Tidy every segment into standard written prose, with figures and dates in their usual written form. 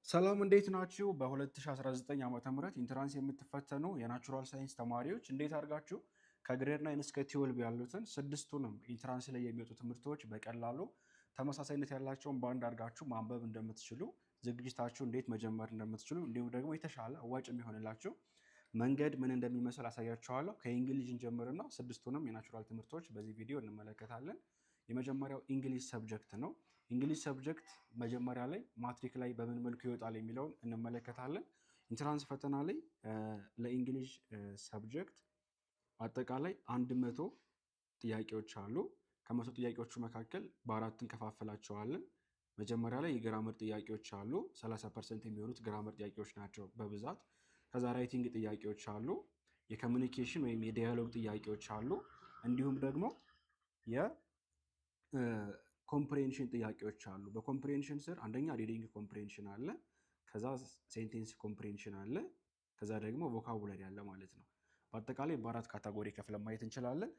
ሰላም እንዴት ናችሁ? በ2019 ዓመተ ምህረት ኢንትራንስ የምትፈተኑ የናቹራል ሳይንስ ተማሪዎች እንዴት አድርጋችሁ ከግሬድ 9 እስከ 12 ያሉትን ስድስቱንም ኢንትራንስ ላይ የሚወጡ ትምህርቶች በቀላሉ ተመሳሳይነት ያላቸውን በአንድ አድርጋችሁ ማንበብ እንደምትችሉ፣ ዝግጅታችሁ እንዴት መጀመር እንደምትችሉ፣ እንዲሁም ደግሞ የተሻለ አዋጭ የሚሆንላችሁ መንገድ ምን እንደሚመስል አሳያችኋለሁ። ከእንግሊዝ እንጀምርና ስድስቱንም የናቹራል ትምህርቶች በዚህ ቪዲዮ እንመለከታለን። የመጀመሪያው እንግሊዝ ሰብጀክት ነው። እንግሊዝ ሰብጀክት መጀመሪያ ላይ ማትሪክ ላይ በምን መልኩ ይወጣል የሚለውን እንመለከታለን። ኢንትራንስ ፈተና ላይ ለእንግሊዝ ሰብጀክት አጠቃላይ 100 ጥያቄዎች አሉ። ከመቶ ጥያቄዎቹ መካከል በአራት እንከፋፍላቸዋለን። መጀመሪያ ላይ የግራመር ጥያቄዎች አሉ። 30% የሚሆኑት ግራመር ጥያቄዎች ናቸው በብዛት። ከዛ ራይቲንግ ጥያቄዎች አሉ። የኮሚኒኬሽን ወይም የዲያሎግ ጥያቄዎች አሉ። እንዲሁም ደግሞ ኮምፕሬንሽን ጥያቄዎች አሉ። በኮምፕሬንሽን ስር አንደኛ ሪዲንግ ኮምፕሬንሽን አለ፣ ከዛ ሴንቴንስ ኮምፕሬንሽን አለ፣ ከዛ ደግሞ ቮካቡላሪ አለ ማለት ነው። በአጠቃላይ በአራት ካታጎሪ ከፍለን ማየት እንችላለን።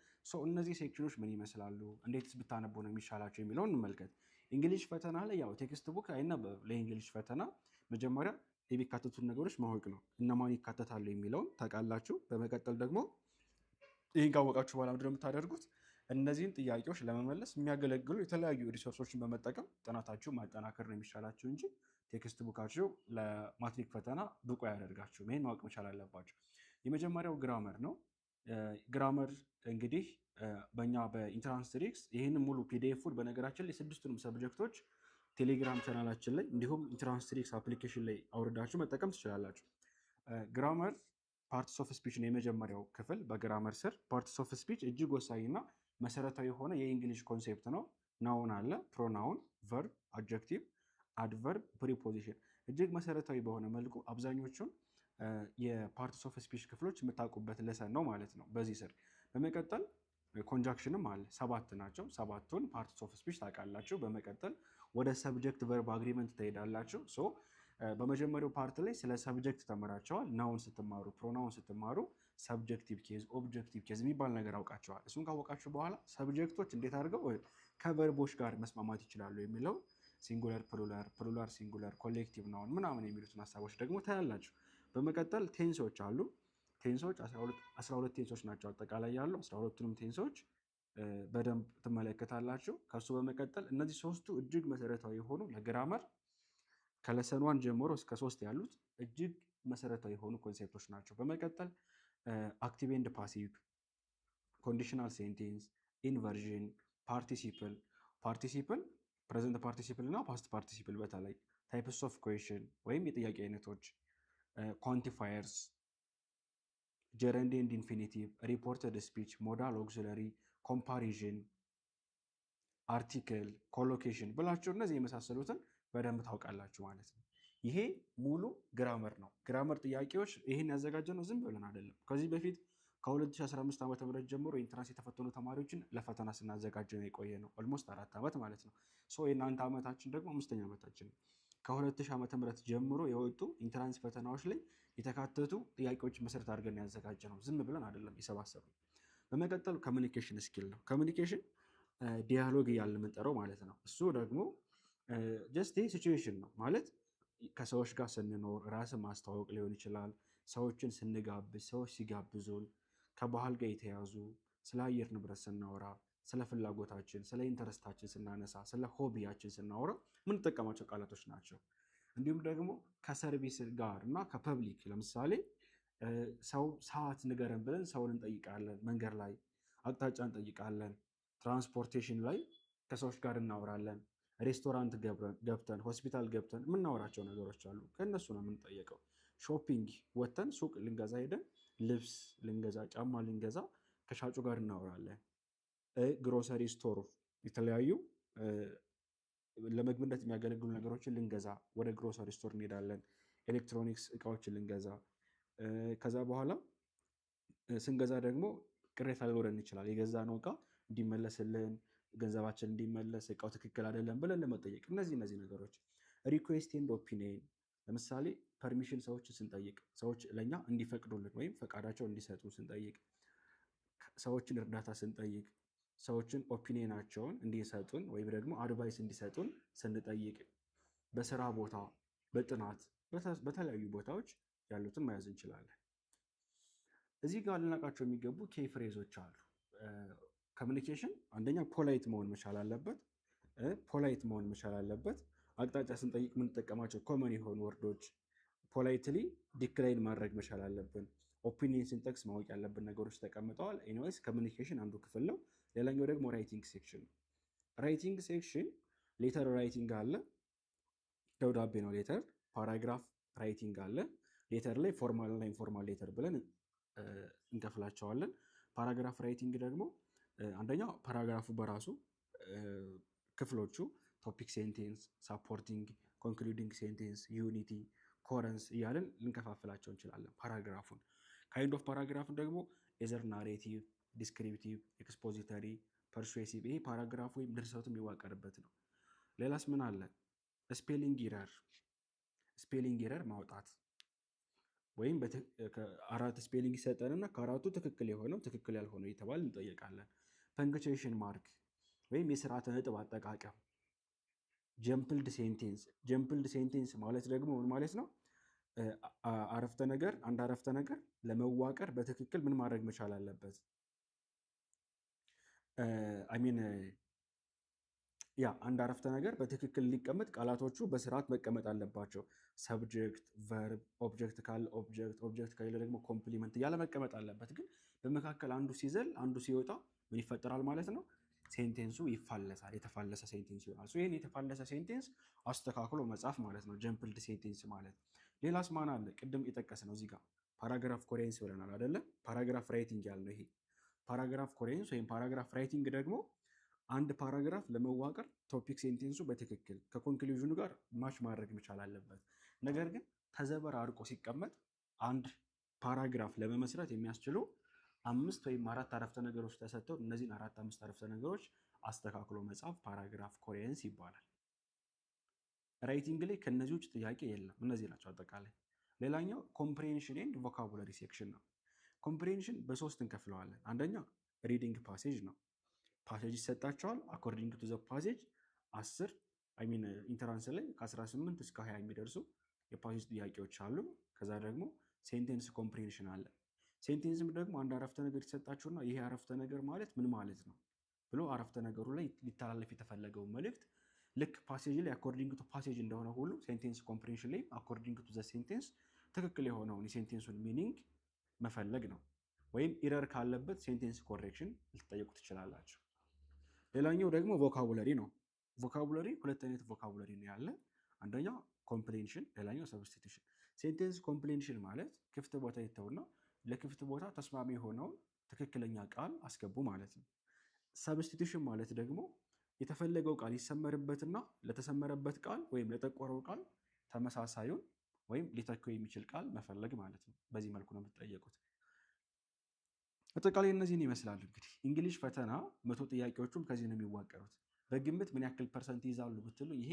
እነዚህ ሴክሽኖች ምን ይመስላሉ፣ እንዴትስ ብታነቡ ነው የሚሻላቸው የሚለውን እንመልከት። እንግሊዝ ፈተና ላይ ያው ቴክስት ቡክ አይነበብ። ለእንግሊዝ ፈተና መጀመሪያ የሚካተቱት ነገሮች ማወቅ ነው። እነማን ይካተታሉ የሚለውን ታውቃላችሁ። በመቀጠል ደግሞ ይህን ካወቃችሁ በኋላ ምንድን ነው የምታደርጉት? እነዚህን ጥያቄዎች ለመመለስ የሚያገለግሉ የተለያዩ ሪሶርሶችን በመጠቀም ጥናታችሁ ማጠናከር ነው የሚሻላችሁ እንጂ ቴክስት ቡካችሁ ለማትሪክ ፈተና ብቁ አያደርጋችሁም። ይህን ማወቅ መቻል አለባችሁ። የመጀመሪያው ግራመር ነው። ግራመር እንግዲህ በእኛ በኢንትራንስ ትሪክስ ይህን ሙሉ ፒዲኤፉን በነገራችን ላይ ስድስቱንም ሰብጀክቶች ቴሌግራም ቻናላችን ላይ እንዲሁም ኢንትራንስ ትሪክስ አፕሊኬሽን ላይ አውርዳችሁ መጠቀም ትችላላችሁ። ግራመር ፓርትስ ኦፍ ስፒች ነው የመጀመሪያው ክፍል። በግራመር ስር ፓርትስ ኦፍ ስፒች እጅግ ወሳኝና መሰረታዊ የሆነ የእንግሊዝ ኮንሴፕት ነው። ናውን አለ፣ ፕሮናውን፣ ቨርብ፣ አድጀክቲቭ፣ አድቨርብ፣ ፕሪፖዚሽን እጅግ መሰረታዊ በሆነ መልኩ አብዛኞቹን የፓርትስ ኦፍ ስፒች ክፍሎች የምታውቁበት ለሰን ነው ማለት ነው በዚህ ስር። በመቀጠል ኮንጃክሽንም አለ፣ 7 ናቸው። 7ቱን ፓርትስ ኦፍ ስፒች ታውቃላችሁ። በመቀጠል ወደ ሰብጀክት ቨርብ አግሪመንት ትሄዳላችሁ። በመጀመሪያው ፓርት ላይ ስለ ሰብጀክት ተምራቸዋል። ናውን ስትማሩ፣ ፕሮናውን ስትማሩ ሰብጀክቲቭ ኬዝ፣ ኦብጀክቲቭ ኬዝ የሚባል ነገር አውቃቸዋል። እሱን ካወቃችሁ በኋላ ሰብጀክቶች እንዴት አድርገው ከቨርቦች ጋር መስማማት ይችላሉ የሚለው ሲንጉለር፣ ፕሉራል፣ ሲንጉለር፣ ኮሌክቲቭ ናውን ምናምን የሚሉትን ሀሳቦች ደግሞ ታያላችሁ። በመቀጠል ቴንሶች አሉ። ቴንሶች 12 ቴንሶች ናቸው አጠቃላይ ያሉ። 12ቱንም ቴንሶች በደንብ ትመለከታላችሁ። ከሱ በመቀጠል እነዚህ ሶስቱ እጅግ መሰረታዊ የሆኑ ለግራመር ከለሰን 1 ጀምሮ እስከ 3 ያሉት እጅግ መሰረታዊ የሆኑ ኮንሴፕቶች ናቸው። በመቀጠል አክቲቭ ኤንድ ፓሲቭ፣ ኮንዲሽናል ሴንቴንስ፣ ኢንቨርዥን፣ ፓርቲሲፕል፣ ፕሬዘንት ፓርቲሲፕል እና ፓስት ፓርቲሲፕል፣ በተለይ ታይፕስ ኦፍ ኩዌሽን ወይም የጥያቄ አይነቶች፣ ኳንቲፋየርስ፣ ጀረንድ ኤንድ ኢንፊኒቲቭ፣ ሪፖርትድ ስፒች፣ ሞዳል ኦክሲለሪ፣ ኮምፓሪዥን፣ አርቲክል፣ ኮሎኬሽን ብላችሁ እነዚህ የመሳሰሉትን በደንብ ታውቃላችሁ ማለት ነው። ይሄ ሙሉ ግራመር ነው። ግራመር ጥያቄዎች ይህን ያዘጋጀነው ዝም ብለን አይደለም። ከዚህ በፊት ከ2015 ዓ.ም ጀምሮ ኢንትራንስ የተፈተኑ ተማሪዎችን ለፈተና ስናዘጋጀ ነው የቆየ ነው። ኦልሞስት 4 ዓመት ማለት ነው። የእናንተ ዓመታችን ደግሞ 5ኛ ዓመታችን ነው። ከ2000 ዓ.ም ጀምሮ የወጡ ኢንትራንስ ፈተናዎች ላይ የተካተቱ ጥያቄዎች መሰረት አድርገን ያዘጋጀ ነው። ዝም ብለን አይደለም የሰባሰብ ነው። በመቀጠል ኮሚኒኬሽን ስኪል ነው። ኮሚኒኬሽን ዲያሎግ እያልን የምንጠራው ማለት ነው። እሱ ደግሞ ጀስት ሲቹዌሽን ነው ማለት ከሰዎች ጋር ስንኖር ራስን ማስተዋወቅ ሊሆን ይችላል። ሰዎችን ስንጋብዝ፣ ሰዎች ሲጋብዙን፣ ከባህል ጋር የተያዙ ስለ አየር ንብረት ስናወራ፣ ስለ ፍላጎታችን፣ ስለ ኢንተረስታችን ስናነሳ፣ ስለ ሆቢያችን ስናወራ የምንጠቀማቸው ቃላቶች ናቸው። እንዲሁም ደግሞ ከሰርቪስ ጋር እና ከፐብሊክ ለምሳሌ ሰው ሰዓት ንገረን ብለን ሰውን እንጠይቃለን። መንገድ ላይ አቅጣጫ እንጠይቃለን። ትራንስፖርቴሽን ላይ ከሰዎች ጋር እናወራለን። ሬስቶራንት ገብተን ሆስፒታል ገብተን የምናወራቸው ነገሮች አሉ። ከእነሱ ነው የምንጠየቀው። ሾፒንግ ወተን ሱቅ ልንገዛ ሄደን ልብስ ልንገዛ፣ ጫማ ልንገዛ ከሻጩ ጋር እናወራለን። ግሮሰሪ ስቶር የተለያዩ ለምግብነት የሚያገለግሉ ነገሮችን ልንገዛ ወደ ግሮሰሪ ስቶር እንሄዳለን። ኤሌክትሮኒክስ እቃዎችን ልንገዛ፣ ከዛ በኋላ ስንገዛ ደግሞ ቅሬታ ሊኖረን ይችላል። የገዛነው እቃ እንዲመለስልን፣ ገንዘባችን እንዲመለስ፣ እቃው ትክክል አይደለም ብለን ለመጠየቅ እነዚህ ነገሮች። ሪኩዌስት ኤንድ ኦፒኒየን ለምሳሌ ፐርሚሽን ሰዎችን ስንጠይቅ፣ ሰዎች ለእኛ እንዲፈቅዱልን ወይም ፈቃዳቸው እንዲሰጡ ስንጠይቅ፣ ሰዎችን እርዳታ ስንጠይቅ፣ ሰዎችን ኦፒኒየናቸውን እንዲሰጡን ወይም ደግሞ አድቫይስ እንዲሰጡን ስንጠይቅ፣ በስራ ቦታ በጥናት በተለያዩ ቦታዎች ያሉትን መያዝ እንችላለን። እዚህ ጋር ልናውቃቸው የሚገቡ ኬይ ፍሬዞች አሉ። ኮሚኒኬሽን አንደኛ ፖላይት መሆን መቻል አለበት። አቅጣጫ ስንጠይቅ የምንጠቀማቸው ኮመን የሆኑ ወርዶች ፖላይትሊ ዲክላይን ማድረግ መቻል አለብን። ኦፒኒየን ስንጠቅስ ማወቅ ያለብን ነገሮች ተቀምጠዋል። ኤኒዌይስ ኮሚኒኬሽን አንዱ ክፍል ነው። ሌላኛው ደግሞ ራይቲንግ ሴክሽን ነው። ራይቲንግ ሴክሽን ሌተር ራይቲንግ አለ፣ ደብዳቤ ነው ሌተር። ፓራግራፍ ራይቲንግ አለ። ሌተር ላይ ፎርማል እና ኢንፎርማል ሌተር ብለን እንከፍላቸዋለን። ፓራግራፍ ራይቲንግ ደግሞ አንደኛው ፓራግራፉ በራሱ ክፍሎቹ ቶፒክ ሴንቴንስ፣ ሳፖርቲንግ፣ ኮንክሉዲንግ ሴንቴንስ፣ ዩኒቲ፣ ኮረንስ እያለን ልንከፋፍላቸው እንችላለን ፓራግራፉን። ካይንድ ኦፍ ፓራግራፍን ደግሞ ኤዘር ናሬቲቭ፣ ዲስክሪፕቲቭ፣ ኤክስፖዚተሪ፣ ፐርሱዌሲቭ፣ ይሄ ፓራግራፍ ወይም ድርሰቱ የሚዋቀርበት ነው። ሌላስ ምን አለ? ስፔሊንግ ኢረር ማውጣት ወይም አራት ስፔሊንግ ይሰጠንና ከአራቱ ትክክል የሆነው ትክክል ያልሆነው የተባል እንጠየቃለን። ፐንክቹዌሽን ማርክ ወይም የስርዓተ ነጥብ አጠቃቀም። ጀምፕልድ ሴንቴንስ ማለት ደግሞ ምን ማለት ነው? አንድ አረፍተ ነገር ለመዋቀር በትክክል ምን ማድረግ መቻል አለበት? አንድ አረፍተ ነገር በትክክል ሊቀመጥ ቃላቶቹ በስርዓት መቀመጥ አለባቸው። ሰብጀክት፣ ቨርብ፣ ኦብጀክት ካለ ኦብጀክት ከሌለ ደግሞ ኮምፕሊመንት እያለ መቀመጥ አለበት። ግን በመካከል አንዱ ሲዘል አንዱ ሲወጣ ምን ይፈጠራል ማለት ነው? ሴንቴንሱ ይፋለሳል። የተፋለሰ ሴንቴንስ ይሆናል። ይህን የተፋለሰ ሴንቴንስ አስተካክሎ መጻፍ ማለት ነው ጀምፕልድ ሴንቴንስ ማለት። ሌላስ ማን አለ? ቅድም የጠቀስ ነው እዚህ ጋር ፓራግራፍ ኮሬንስ ብለናል አይደለ? ፓራግራፍ ራይቲንግ ያልነው ይሄ ፓራግራፍ ኮሬንስ ወይም ፓራግራፍ ራይቲንግ ደግሞ አንድ ፓራግራፍ ለመዋቀር ቶፒክ ሴንቴንሱ በትክክል ከኮንክሉዥኑ ጋር ማች ማድረግ መቻል አለበት። ነገር ግን ተዘበራርቆ ሲቀመጥ አንድ ፓራግራፍ ለመመስረት የሚያስችሉ 5 ወይም 4 አረፍተ ነገሮች ተሰጥተው እነዚህን 4-5 አረፍተ ነገሮች አስተካክሎ መጻፍ ፓራግራፍ ኮሬንስ ይባላል። ራይቲንግ ላይ ከነዚህ ውጭ ጥያቄ የለም። እነዚህ ናቸው አጠቃላይ። ሌላኛው ኮምፕሬንሽን ኤንድ ቮካቡላሪ ሴክሽን ነው። ኮምፕሬንሽን በሶስት እንከፍለዋለን። አንደኛ ሪዲንግ ፓሴጅ ነው። ፓሴጅ ይሰጣቸዋል። አኮርዲንግ ቱ ዘ ፓሴጅ ኢንተራንስ ላይ ከ18 እስከ 20 የሚደርሱ የፓሴጅ ጥያቄዎች አሉ። ከዛ ደግሞ ሴንቴንስ ኮምፕሬንሽን አለ። ሴንቴንስም ደግሞ አንድ አረፍተ ነገር ይሰጣችሁና ይሄ አረፍተ ነገር ማለት ምን ማለት ነው ብሎ አረፍተ ነገሩ ላይ ሊተላለፍ የተፈለገው መልእክት ልክ ፓሴጅ ላይ አኮርዲንግ ቱ ፓሴጅ እንደሆነ ሁሉ ሴንቴንስ ኮምፕሬንሽን ላይ አኮርዲንግ ቱ ዘ ሴንቴንስ ትክክል የሆነውን የሴንቴንሱን ሚኒንግ መፈለግ ነው። ወይም ኢረር ካለበት ሴንቴንስ ኮሬክሽን ልትጠየቁ ትችላላችሁ። ሌላኛው ደግሞ ቮካቡለሪ ነው። ቮካቡለሪ ሁለት አይነት ቮካቡለሪ ነው ያለ። አንደኛው ኮምፕሌንሽን፣ ሌላኛው ሰብስቲቱሽን። ሴንቴንስ ኮምፕሌንሽን ማለት ክፍት ቦታ ይተውና ለክፍት ቦታ ተስማሚ የሆነውን ትክክለኛ ቃል አስገቡ ማለት ነው። ሰብስቲቱሽን ማለት ደግሞ የተፈለገው ቃል ይሰመርበትና ለተሰመረበት ቃል ወይም ለጠቆረው ቃል ተመሳሳዩን ወይም ሊተካው የሚችል ቃል መፈለግ ማለት ነው። በዚህ መልኩ ነው የምትጠየቁት። አጠቃላይ እነዚህን ይመስላል። እንግዲህ እንግሊሽ ፈተና 100 ጥያቄዎቹም ከዚህ ነው የሚዋቀሩት። በግምት ምን ያክል ፐርሰንት ይይዛሉ ብትሉ ይሄ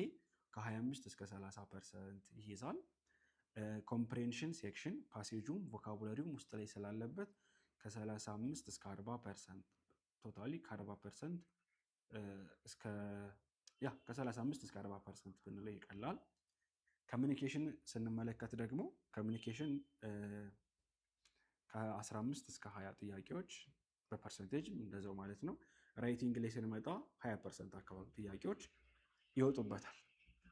ከ25 እስከ 30% ይይዛል። ኮምፕሬንሽን ሴክሽን ፓሴጁም ቮካቡላሪውም ውስጥ ላይ ስላለበት ከ35 እስከ 40% ቶታሊ ከ40% ከ35 እስከ 40% ብንለው ይቀላል። ኮሚኒኬሽን ስንመለከት ደግሞ ኮሚኒኬሽን ከ15 እስከ 20 ጥያቄዎች በፐርሰንቴጅ እንደዛው ማለት ነው። ራይቲንግ ላይ ስንመጣ 20% አካባቢ ጥያቄዎች ይወጡበታል።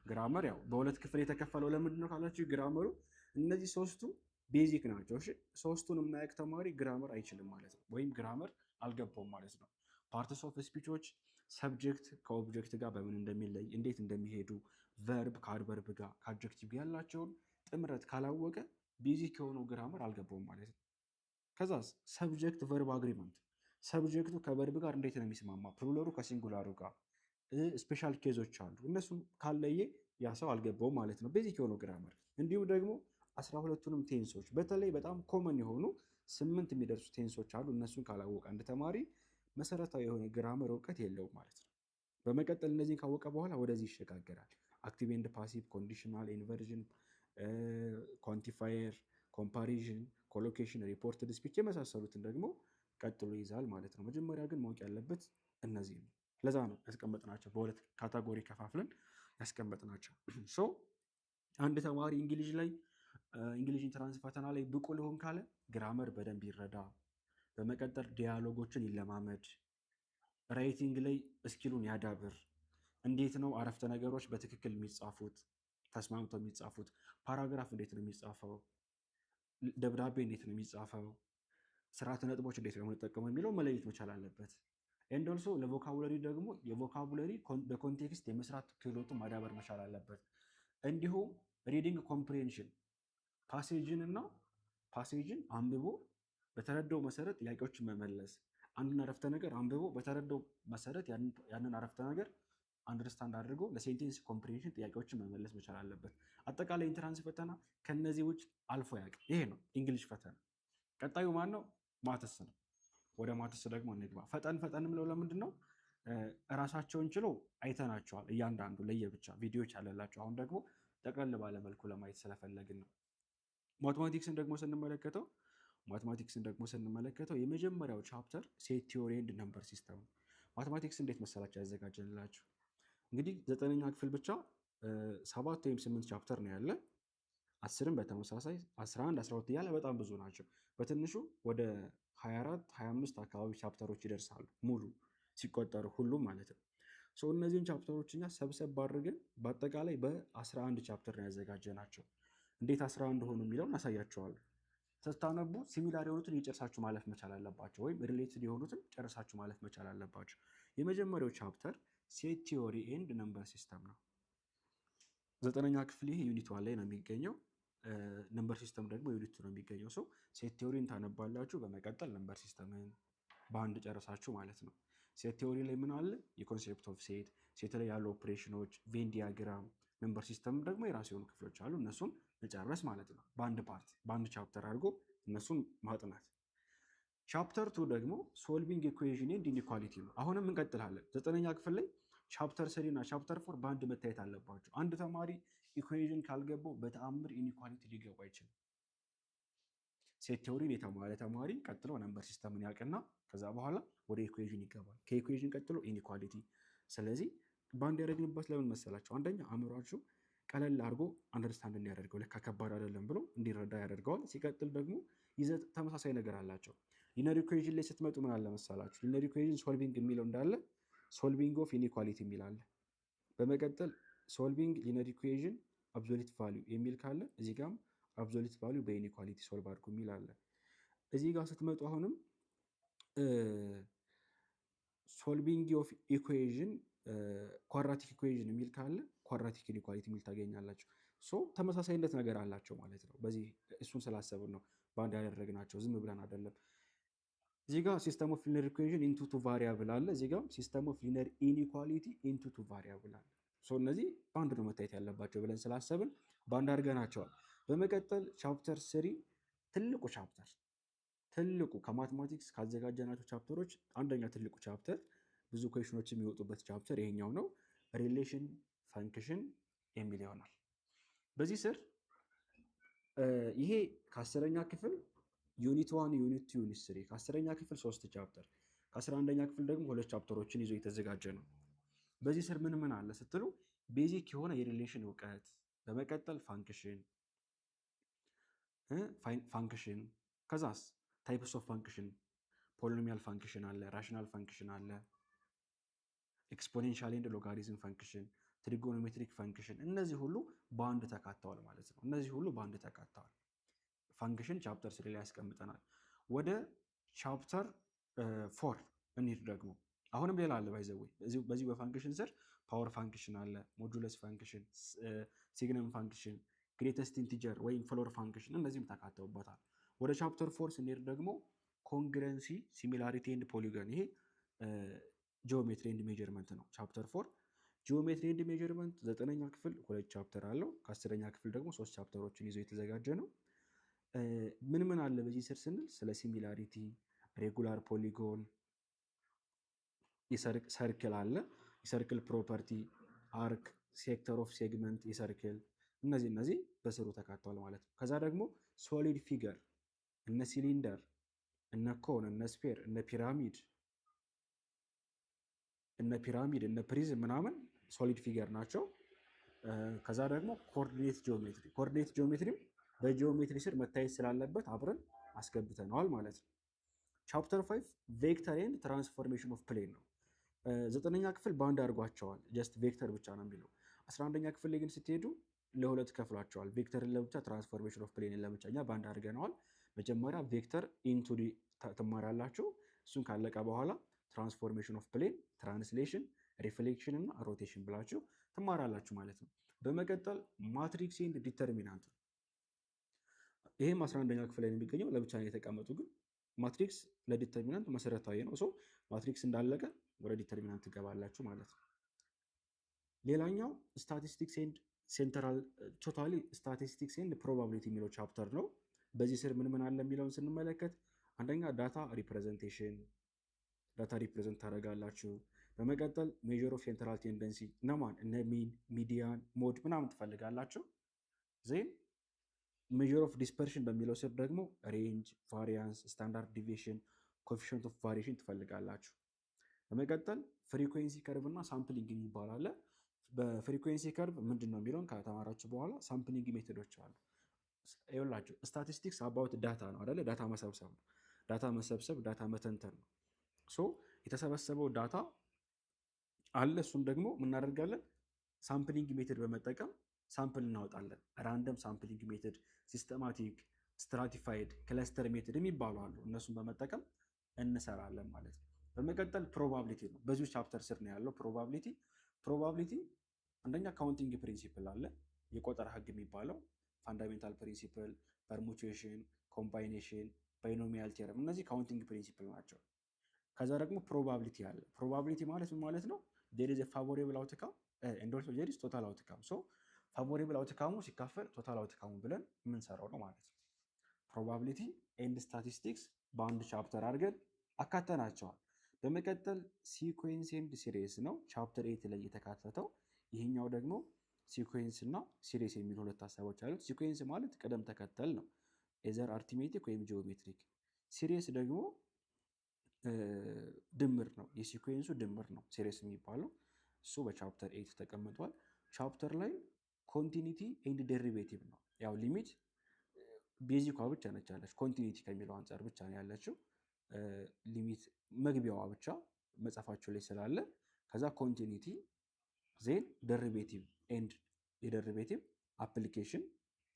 ግራመር ያው በሁለት ክፍል የተከፈለው ለምንድን ነው ካላችሁ ግራመሩ እነዚህ ሶስቱ ቤዚክ ናቸው። እሺ ሶስቱን የማያውቅ ተማሪ ግራመር አይችልም ማለት ነው፣ ወይም ግራመር አልገባውም ማለት ነው። ፓርትስ ኦፍ ስፒቾች ሰብጀክት ከኦብጀክት ጋር በምን እንደሚለይ እንዴት እንደሚሄዱ፣ ቨርብ ከአድቨርብ ጋር ከአድጀክቲቭ ያላቸውን ጥምረት ካላወቀ ቤዚክ የሆነው ግራመር አልገባውም ማለት ነው። ከዛስ ሰብጀክት ቨርብ አግሪመንት ሰብጀክቱ ከቨርብ ጋር እንዴት ነው የሚስማማ፣ ፕሉራሉ ከሲንጉላሩ ጋር ስፔሻል ኬዞች አሉ። እነሱም ካለየ ያ ሰው አልገባውም ማለት ነው፣ ቤዚክ የሆነው ግራመር። እንዲሁም ደግሞ 12ቱንም ቴንሶች በተለይ በጣም ኮመን የሆኑ 8 የሚደርሱ ቴንሶች አሉ። እነሱን ካላወቀ አንድ ተማሪ መሰረታዊ የሆነ ግራመር እውቀት የለውም ማለት ነው። በመቀጠል እነዚህን ካወቀ በኋላ ወደዚህ ይሸጋገራል። አክቲቭ ኤንድ ፓሲቭ፣ ኮንዲሽናል፣ ኢንቨርዥን፣ ኳንቲፋየር፣ ኮምፓሪዥን፣ ኮሎኬሽን፣ ሪፖርትድ ስፒች የመሳሰሉትን ደግሞ ቀጥሎ ይዛል ማለት ነው። መጀመሪያ ግን ማወቅ ያለበት እነዚህ ነው። ለዛ ነው ያስቀመጥናቸው፣ በሁለት ካታጎሪ ከፋፍለን ያስቀመጥናቸው። አንድ ተማሪ እንግሊዝ ኢንትራንስ ፈተና ላይ ብቁ ሊሆን ካለ ግራመር በደንብ ይረዳ። በመቀጠል ዲያሎጎችን ይለማመድ። ራይቲንግ ላይ እስኪሉን ያዳብር። እንዴት ነው አረፍተ ነገሮች በትክክል የሚጻፉት፣ ተስማምተው የሚጻፉት? ፓራግራፍ እንዴት ነው የሚጻፈው? ደብዳቤ እንዴት ነው የሚጻፈው? ስርዓተ ነጥቦች እንዴት ነው የምንጠቀመው የሚለው መለየት መቻል አለበት። ኤንድ ኦልሶ ለቮካቡለሪ ደግሞ የቮካቡለሪ በኮንቴክስት የመስራት ክህሎቱ ማዳበር መቻል አለበት። እንዲሁም ሪዲንግ ኮምፕሬንሽን ፓሴጅን አንብቦ በተረዳው መሰረት ጥያቄዎችን መመለስ። አንድን አረፍተ ነገር አንብቦ በተረዳው መሰረት ያንን አረፍተ ነገር አንደርስታንድ አድርጎ ለሴንቴንስ ኮምፕሬንሽን ጥያቄዎችን መመለስ መቻል አለበት። አጠቃላይ ኢንትራንስ ፈተና ከነዚህ ውጭ አልፎ ያውቅ። ይሄ ነው እንግሊሽ ፈተና። ቀጣዩ ማን ነው? ማትስ ነው። ወደ ማትስ ደግሞ እንግባ። ፈጠን ምለው ለምንድን ነው? እራሳቸውን ችለው አይተናቸዋል፣ እያንዳንዱ ለየብቻ ቪዲዮዎች ያለላቸው። አሁን ደግሞ ጠቅለል ባለመልኩ ለማየት ስለፈለግን ነው። ማትማቲክስን ደግሞ ስንመለከተው የመጀመሪያው ቻፕተር ሴት ቲዮሪ ኤንድ ነምበር ሲስተም። ማትማቲክስ እንዴት መሰላቸው ያዘጋጀንላችሁ? እንግዲህ 9ኛ ክፍል ብቻ 7 ወይም 8 ቻፕተር ነው ያለ። 10ም በተመሳሳይ 11፣ 12 እያለ በጣም ብዙ ናቸው። በትንሹ ወደ 24፣ 25 አካባቢ ቻፕተሮች ይደርሳሉ ሙሉ ሲቆጠሩ ሁሉም ማለት ነው። እነዚህን ቻፕተሮች እኛ ሰብሰብ አድርገን በአጠቃላይ በ11 ቻፕተር ነው ያዘጋጀናቸው። እንዴት 11 ሆኑ የሚለውን አሳያቸዋለሁ። ስታነቡ ሲሚላር የሆኑትን እየጨርሳችሁ ማለፍ መቻል አለባቸው፣ ወይም ሪሌትድ የሆኑትን ጨርሳችሁ ማለፍ መቻል አለባቸው። የመጀመሪያው ቻፕተር ሴት ቲዮሪ ኤንድ ነምበር ሲስተም ነው። 9ኛ ክፍል ይሄ ዩኒት 1 ላይ ነው የሚገኘው። ነምበር ሲስተም ደግሞ ዩኒት 2 ነው የሚገኘው። ሴት ቲዮሪን ታነባላችሁ፣ በመቀጠል ነምበር ሲስተምን በአንድ ጨርሳችሁ ማለት ነው። ሴት ቲዮሪ ላይ ምን አለ? የኮንሴፕት ኦፍ ሴት ላይ ያሉ ኦፕሬሽኖች፣ ቬን ዲያግራም። ነምበር ሲስተም ደግሞ የራሱ የሆኑ ክፍሎች አሉ፣ እነሱን መጨረስ ማለት ነው። በአንድ ቻፕተር አድርጎ እነሱን ማጥናት። ቻፕተር 2 ደግሞ ሶልቪንግ ኢኩዌዥን ኤንድ ኢኒኳሊቲ ነው። አሁንም እንቀጥላለን። 9ኛ ክፍል ላይ ቻፕተር 3 እና ቻፕተር 4 በአንድ መታየት አለባቸው። አንድ ተማሪ ኢኩዌዥን ካልገባው በተአምር ኢኒኳሊቲ ሊገባ አይችልም። ሴት ቲዮሪን የተማረ ተማሪ ቀጥሎ ነምበር ሲስተምን ያውቅና ከዛ በኋላ ወደ ኢኩዌዥን ይገባል። ከኢኩዌዥን ቀጥሎ ኢኒኳሊቲ። ስለዚህ በአንድ ያደረግንበት ለምን መሰላቸው? አንደኛ አእምሯችሁ ቀለል አድርጎ አንደርስታንድ እንዲያደርገው፣ ለካ ከባድ አይደለም ብሎ እንዲረዳ ያደርገዋል። ሲቀጥል ደግሞ ይዘት ተመሳሳይ ነገር አላቸው። ሊነር ኢኩዌዥን ላይ ስትመጡ ምን አለ መሰላችሁ? ሊነር ኢኩዌዥን ሶልቪንግ የሚለው እንዳለ ሶልቪንግ ኦፍ ኢኒኳሊቲ የሚል አለ። በመቀጠል ሶልቪንግ ሊነር ኢኩዌዥን አብሶሉት ቫሊዩ የሚል ካለ እዚህ ጋርም አብሶሉት ቫሊዩ በኢኒኳሊቲ ሶልቭ አድርጉ የሚል አለ። እዚህ ጋር ስትመጡ አሁንም ሶልቪንግ ኦፍ ኢኩዌዥን ኳድራቲክ ኢኩዌዥን የሚል ካለ ኳድራቲክ ኢኒኳሊቲ የሚል ታገኛላችሁ። ተመሳሳይነት ነገር አላቸው ማለት ነው። በዚህ እሱን ስላሰብን ነው በአንድ ያደረግናቸው፣ ዝም ብለን አይደለም። እዚህ ጋር ሲስተም ኦፍ ሊነር ኢኩዌዥን ኢንቱ ቱ ቫሪያብል አለ። እዚህ ጋር ሲስተም ኦፍ ሊነር ኢኒኳሊቲ ኢንቱ ቱ ቫሪያብል አለ። እነዚህ በአንድ ነው መታየት ያለባቸው ብለን ስላሰብን በአንድ አድርገናቸዋል። በመቀጠል ቻፕተር 3 ትልቁ ከማትማቲክስ ካዘጋጀናቸው ቻፕተሮች አንደኛ ትልቁ ቻፕተር፣ ብዙ ኩዌሽኖች የሚወጡበት ቻፕተር ይሄኛው ነው። ሪሌሽን ፈንክሽን የሚል ይሆናል። በዚህ ስር ይሄ ከ10ኛ ክፍል ዩኒት 1 ዩኒት 2 ዩኒት 3 ከ10ኛ ክፍል 3 ቻፕተር ከ11ኛ ክፍል ደግሞ 2 ቻፕተሮችን ይዞ የተዘጋጀ ነው። በዚህ ስር ምን አለ ስትሉ ቤዚክ የሆነ የሪሌሽን እውቀት፣ በመቀጠል ፋንክሽን ከዛስ ታይፕስ ኦፍ ፋንክሽን፣ ፖሊኖሚያል ፋንክሽን አለ፣ ራሽናል ፋንክሽን አለ፣ ኤክስፖኔንሻል ኤንድ ሎጋሪዝም ፋንክሽን፣ ትሪጎኖሜትሪክ ፋንክሽን። እነዚህ ሁሉ በአንድ ተካተዋል ማለት ነው። ፋንክሽን ቻፕተር 3 ላይ ያስቀምጠናል። ወደ ቻፕተር 4 እንሂድ። ደግሞ አሁንም ሌላ አለ ባይዘዌ በዚህ በፋንክሽን ስር ፓወር ፋንክሽን አለ፣ ሞጁለስ ፋንክሽን፣ ሲግነም ፋንክሽን፣ ግሬተስት ኢንቲጀር ወይም ፍሎር ፋንክሽን፣ እነዚህም ተካተውበታል። ወደ ቻፕተር 4 ስንሄድ ደግሞ ኮንግረንሲ፣ ሲሚላሪቲ ኤንድ ፖሊጎን፣ ይሄ ጂኦሜትሪ ኤንድ ሜጀርመንት ነው። ቻፕተር 4 ጂኦሜትሪ ኤንድ ሜጀርመንት 9ኛ ክፍል 2 ቻፕተር አለው። ከ10ኛ ክፍል ደግሞ 3 ቻፕተሮችን ይዞ የተዘጋጀ ነው። ምን አለ በዚህ ስር ስንል ስለ ሲሚላሪቲ፣ ሬጉላር ፖሊጎን፣ ሰርክል አለ፣ የሰርክል ፕሮፐርቲ፣ አርክ፣ ሴክተር ኦፍ ሴግመንት የሰርክል፣ እነዚህ በስሩ ተካተዋል ማለት ነው። ከዛ ደግሞ ሶሊድ ፊገር፣ እነ ሲሊንደር፣ እነ ኮን፣ እነ ስፔር፣ እነ ፒራሚድ፣ እነ ፕሪዝም ምናምን ሶሊድ ፊገር ናቸው። ከዛ ደግሞ ኮኦርዲኔት ጂኦሜትሪ በጂኦሜትሪ ስር መታየት ስላለበት አብረን አስገብተነዋል ማለት ነው። ቻፕተር 5 ቬክተር ኤንድ ትራንስፎርሜሽን ኦፍ ፕሌን ነው። ዘጠነኛ ክፍል በአንድ አድርጓቸዋል። ጀስት ቬክተር ብቻ ነው የሚለው። 11ኛ ክፍል ላይ ግን ስትሄዱ ለሁለት ከፍሏቸዋል። ቬክተርን ለብቻ፣ ትራንስፎርሜሽን ኦፍ ፕሌንን ለብቻ። እኛ በአንድ አድርገነዋል። መጀመሪያ ቬክተር ኢንቱዲ ትማራላችሁ። እሱን ካለቀ በኋላ ትራንስፎርሜሽን ኦፍ ፕሌን፣ ትራንስሌሽን፣ ሪፍሌክሽን እና ሮቴሽን ብላችሁ ትማራላችሁ ማለት ነው። በመቀጠል ማትሪክስ ኤንድ ዲተርሚናንት፣ ይህም 11ኛ ክፍል ላይ የሚገኘው ለብቻ ነው የተቀመጡ። ግን ማትሪክስ ለዲተርሚናንት መሰረታዊ ነው። ሰው ማትሪክስ እንዳለቀ ወደ ዲተርሚናንት ትገባላችሁ ማለት ነው። ሌላኛው ስታቲስቲክስ ኤንድ ቶታሊ ስታቲስቲክስ ኤንድ ፕሮባቢሊቲ የሚለው ቻፕተር ነው። በዚህ ስር ምን ምን አለ የሚለውን ስንመለከት አንደኛ ዳታ ሪፕሬዘንቴሽን፣ ዳታ ሪፕሬዘንት ታደርጋላችሁ። በመቀጠል ሜዥር ኦፍ ሴንትራል ቴንደንሲ እነማን እነ ሚን፣ ሚዲያን፣ ሞድ ምናምን ትፈልጋላችሁ። ዜን ሜዥር ኦፍ ዲስፐርሽን በሚለው ስር ደግሞ ሬንጅ፣ ቫሪያንስ፣ ስታንዳርድ ዲቪዬሽን፣ ኮኤፊሽንት ኦፍ ቫሪዬሽን ትፈልጋላችሁ። በመቀጠል ፍሪኩዌንሲ ከርቭ እና ሳምፕሊንግ የሚባል አለ። በፍሪኩዌንሲ ከርቭ ምንድን ነው የሚለውን ከተማራችሁ በኋላ ሳምፕሊንግ ሜቶዶች አሉ። ይኸውላችሁ ስታቲስቲክስ አባውት ዳታ ነው አይደለ? ዳታ መሰብሰብ ነው። ዳታ መሰብሰብ፣ ዳታ መተንተን ነው። ሶ የተሰበሰበው ዳታ አለ። እሱን ደግሞ ምናደርጋለን? ሳምፕሊንግ ሜትድ በመጠቀም ሳምፕል እናወጣለን። ራንደም ሳምፕሊንግ ሜትድ፣ ሲስተማቲክ፣ ስትራቲፋይድ፣ ክለስተር ሜትድ የሚባሉ አሉ። እነሱን በመጠቀም እንሰራለን ማለት ነው። በመቀጠል ፕሮባቢሊቲ ነው። በዚሁ ቻፕተር ስር ነው ያለው ፕሮባቢሊቲ አንደኛ ካውንቲንግ ፕሪንሲፕል አለ፣ የቆጠራ ህግ የሚባለው ፋንዳሜንታል ፕሪንሲፕል፣ ፐርሙቴሽን፣ ኮምባይኔሽን፣ ባይኖሚያል ቴረም፣ እነዚህ ካውንቲንግ ፕሪንሲፕል ናቸው። ከዛ ደግሞ ፕሮባቢሊቲ አለ። ፕሮባቢሊቲ ማለት ምን ማለት ነው? ዴር ኢዝ ፋቮሬብል አውትካም ኤንድ ኦልሶ ዴር ኢዝ ቶታል አውትካም። ሶ ፋቮሬብል አውትካሙ ሲካፈል ቶታል አውትካሙ ብለን የምንሰራው ነው ማለት ነው። ፕሮባቢሊቲ ኤንድ ስታቲስቲክስ በአንድ ቻፕተር አድርገን አካተናቸዋል። በመቀጠል ሲኩዌንስ ኤንድ ሲሪስ ነው ቻፕተር 8 ላይ የተካተተው። ይህኛው ደግሞ ሲኩዌንስ እና ሲሪስ የሚሉ ሁለት ሀሳቦች አሉት። ሲኩዌንስ ማለት ቅደም ተከተል ነው፣ ኤዘር አርቲሜቲክ ወይም ጂኦሜትሪክ። ሲሪስ ደግሞ ድምር ነው፣ የሲኩዌንሱ ድምር ነው ሲሪስ የሚባለው። እሱ በቻፕተር 8 ተቀምጧል። ቻፕተር ላይ ኮንቲኒቲ ኤንድ ዴሪቬቲቭ ነው። ያው ሊሚት ቤዚኳ ብቻ ነች ያለች፣ ኮንቲኒቲ ከሚለው አንጻር ብቻ ነው ያለችው። ሊሚት መግቢያዋ ብቻ መጽሐፋቸው ላይ ስላለ ከዛ ኮንቲኒቲ ዜን ደሪቬቲቭ ኤንድ የደሪቬቲቭ አፕሊኬሽን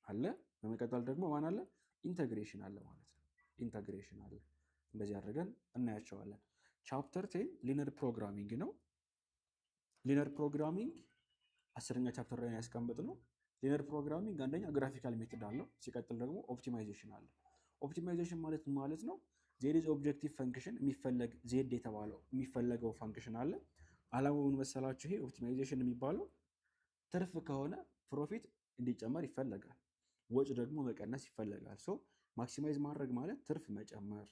አለ። በመቀጠል ደግሞ ማን አለ? ኢንተግሬሽን አለ ማለት ነው። ኢንተግሬሽን አለ። እንደዚህ አድርገን እናያቸዋለን። ቻፕተር 10 ሊነር ፕሮግራሚንግ ነው። ሊነር ፕሮግራሚንግ 10ኛ ቻፕተር ላይ ያስቀምጥ ነው። ሊነር ፕሮግራሚንግ አንደኛ ግራፊካል ሜትድ አለው። ሲቀጥል ደግሞ ኦፕቲማይዜሽን አለ። ኦፕቲማይዜሽን ማለት ነው ዜር ኢዝ ኦብጀክቲቭ ፈንክሽን የሚፈለግ ዜድ የተባለው የሚፈለገው ፈንክሽን አለ። አላማው ምን መሰላችሁ? ይሄ ኦፕቲማይዜሽን የሚባለው ትርፍ ከሆነ ፕሮፊት እንዲጨመር ይፈለጋል፣ ወጭ ደግሞ መቀነስ ይፈለጋል። ሶ ማክሲማይዝ ማድረግ ማለት ትርፍ መጨመር፣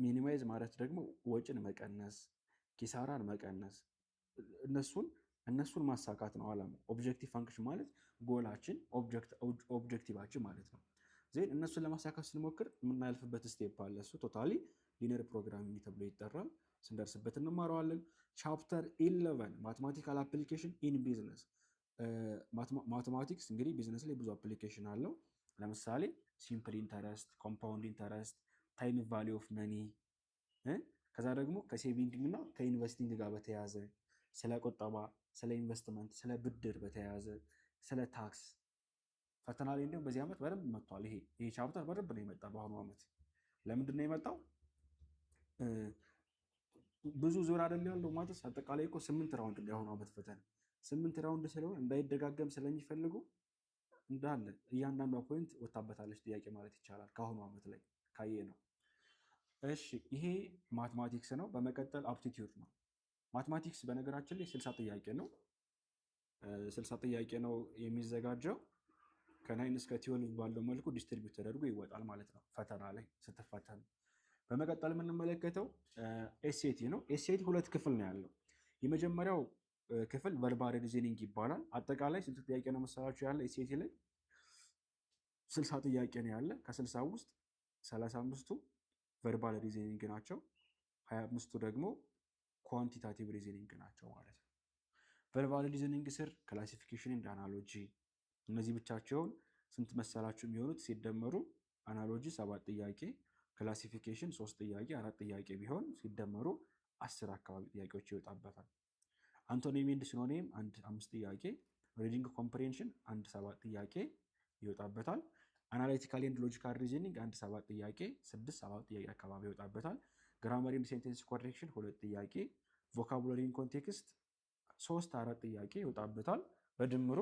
ሚኒማይዝ ማለት ደግሞ ወጭን መቀነስ፣ ኪሳራን መቀነስ፣ እነሱን ማሳካት ነው አላማው። ኦብጀክቲቭ ፈንክሽን ማለት ጎላችን፣ ኦብጀክቲቫችን ማለት ነው። ዜን እነሱን ለማሳካት ስንሞክር የምናልፍበት ስቴፕ አለ። እሱ ቶታሊ ሊነር ፕሮግራሚንግ ተብሎ ይጠራል። ስንደርስበት እንማረዋለን። ቻፕተር 11 ማትማቲካል አፕሊኬሽን ኢን ቢዝነስ። ማትማቲክስ እንግዲህ ቢዝነስ ላይ ብዙ አፕሊኬሽን አለው። ለምሳሌ ሲምፕል ኢንተረስት፣ ኮምፓውንድ ኢንተረስት፣ ታይም ቫሊ ኦፍ መኒ፣ ከዛ ደግሞ ከሴቪንግ እና ከኢንቨስቲንግ ጋር በተያያዘ ስለ ቁጠባ፣ ስለ ኢንቨስትመንት፣ ስለ ብድር በተያያዘ ስለ ታክስ ፈተና ላይ እንዲሁም በዚህ ዓመት በደንብ መጥቷል። ይሄ ቻፕተር በደንብ ነው የመጣ በአሁኑ ዓመት። ለምንድን ነው የመጣው? ብዙ ዙር አይደል ያለው ማለት አጠቃላይ እኮ 8 ራውንድ ነው የአሁኑ ዓመት ፈተና። 8 ራውንድ ስለሆነ እንዳይደጋገም ስለሚፈልጉ እንዳለ እያንዳንዷ ፖይንት ወጣበታለች ጥያቄ ማለት ይቻላል ከአሁኑ ዓመት ላይ ካየ ነው። እሺ ይሄ ማትማቲክስ ነው። በመቀጠል አፕቲቲዩድ ነው። ማትማቲክስ በነገራችን ላይ 60 ጥያቄ ነው። 60 ጥያቄ ነው የሚዘጋጀው። ከ9 እስከ 12 ባለው መልኩ ዲስትሪቢዩት ተደርጎ ይወጣል ማለት ነው ፈተና ላይ ስትፈተኑ። በመቀጠል የምንመለከተው ኤስኤቲ ነው። ኤስኤቲ 2 ክፍል ነው ያለው። የመጀመሪያው ክፍል ቨርባል ሪዝኒንግ ይባላል። አጠቃላይ ስንት ጥያቄ ነው መሰላችሁ ያለ ኤስኤቲ ላይ? 60 ጥያቄ ነው ያለ። ከ60 ውስጥ 35ቱ ቨርባል ሪዝኒንግ ናቸው፣ 25ቱ ደግሞ ኳንቲታቲቭ ሪዝኒንግ ናቸው ማለት ነው። ቨርባል ሪዝኒንግ ስር ክላሲፊኬሽን ኤንድ አናሎጂ፣ እነዚህ ብቻቸውን ስንት መሰላችሁ የሚሆኑት ሲደመሩ? አናሎጂ 7 ጥያቄ፣ ክላሲፊኬሽን 3 ጥያቄ 4 ጥያቄ ቢሆን ሲደመሩ 10 አካባቢ ጥያቄዎች ይወጣበታል። አንቶኒም ኤንድ ሲኖኒም 5 ጥያቄ፣ ሪዲንግ ኮምፕሬንሽን 7 ጥያቄ ይወጣበታል። አናሊቲካል ኤንድ ሎጂካል ሪዝኒንግ 7 ጥያቄ 7 ጥያቄ አካባቢ ይወጣበታል። ግራመር ኤንድ ሴንቴንስ ኮሬክሽን 2 ጥያቄ፣ ቮካቡላሪ ኢን ኮንቴክስት 4 ጥያቄ ይወጣበታል። በድምሩ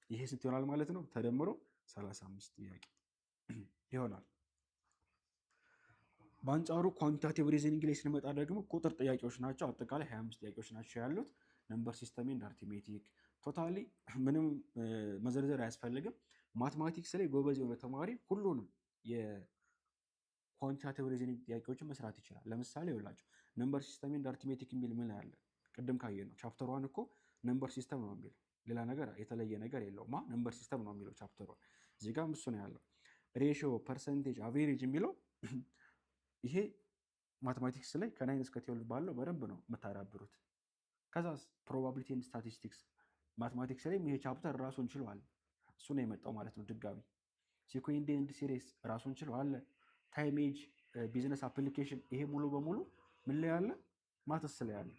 ይሄ ስንት ይሆናል ማለት ነው? ተደምሮ 35 ጥያቄ ይሆናል። በአንጻሩ ኳንቲታቲቭ ሪዝኒንግ ላይ ስንመጣ ደግሞ ቁጥር ጥያቄዎች ናቸው። አጠቃላይ 25 ጥያቄዎች ናቸው ያሉት። ነምበር ሲስተም ኤንድ አርቲሜቲክ ቶታሊ ምንም መዘርዘር አያስፈልግም። ማትማቲክስ ላይ ጎበዝ የሆነ ተማሪ ሁሉንም የኳንቲታቲቭ ሪዝኒንግ ጥያቄዎችን መስራት ይችላል። ለምሳሌ ይኸውላችሁ ነምበር ሲስተም ኤንድ አርቲሜቲክ የሚል ምን ያለ ቅድም ካየ ነው ቻፕተር 1 እኮ ነምበር ሲስተም ነው የሚለው፣ ሌላ ነገር የተለየ ነገር የለውም። ነምበር ሲስተም ነው የሚለው ቻፕተር 1። እዚህ ጋር እሱ ነው ያለው። ሬሽዮ፣ ፐርሰንቴጅ፣ አቬሬጅ የሚለው ይሄ ማትማቲክስ ላይ ከናይን እስከ 12 ባለው በደንብ ነው የምታዳብሩት። ከዛስ ፕሮባቢሊቲ ኤንድ ስታቲስቲክስ ማትማቲክስ ላይ ይሄ ቻፕተር ራሱን ችሏል። እሱ ነው የመጣው ማለት ነው ድጋሚ። ሲኩዌንስ ኤንድ ሲሪስ ራሱን ችሏል። ታይም ኤጅ፣ ቢዝነስ አፕሊኬሽን ይሄ ሙሉ በሙሉ ምን ላይ ያለ? ማትስ ላይ ያለ።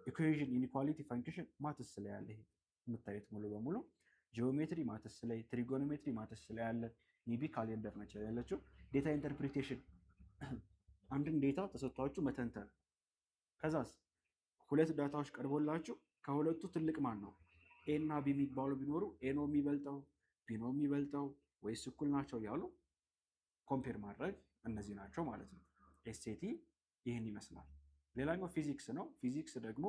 ኢኩዌዥን፣ ኢኒኳሊቲ፣ ፈንክሽን ማትስ ላይ ያለ። ይሄ የምታዩት ሙሉ በሙሉ ጂኦሜትሪ ማትስ ላይ፣ ትሪጎኖሜትሪ ማትስ ላይ ያለ። ኒቢ ካሌንደር ነች ያለችው። ዴታ ኢንተርፕሪቴሽን አንድን ዴታ ተሰጥቷችሁ መተንተን። ከዛስ 2 ዳታዎች ቀርቦላችሁ ከሁለቱ ትልቅ ማን ነው? ኤ እና ቢ የሚባሉ ቢኖሩ ኤ ነው የሚበልጠው ቢ ነው የሚበልጠው ወይስ እኩል ናቸው ያሉ ኮምፔር ማድረግ፣ እነዚህ ናቸው ማለት ነው። ኤስኤቲ ይህን ይመስላል። ሌላኛው ፊዚክስ ነው። ፊዚክስ ደግሞ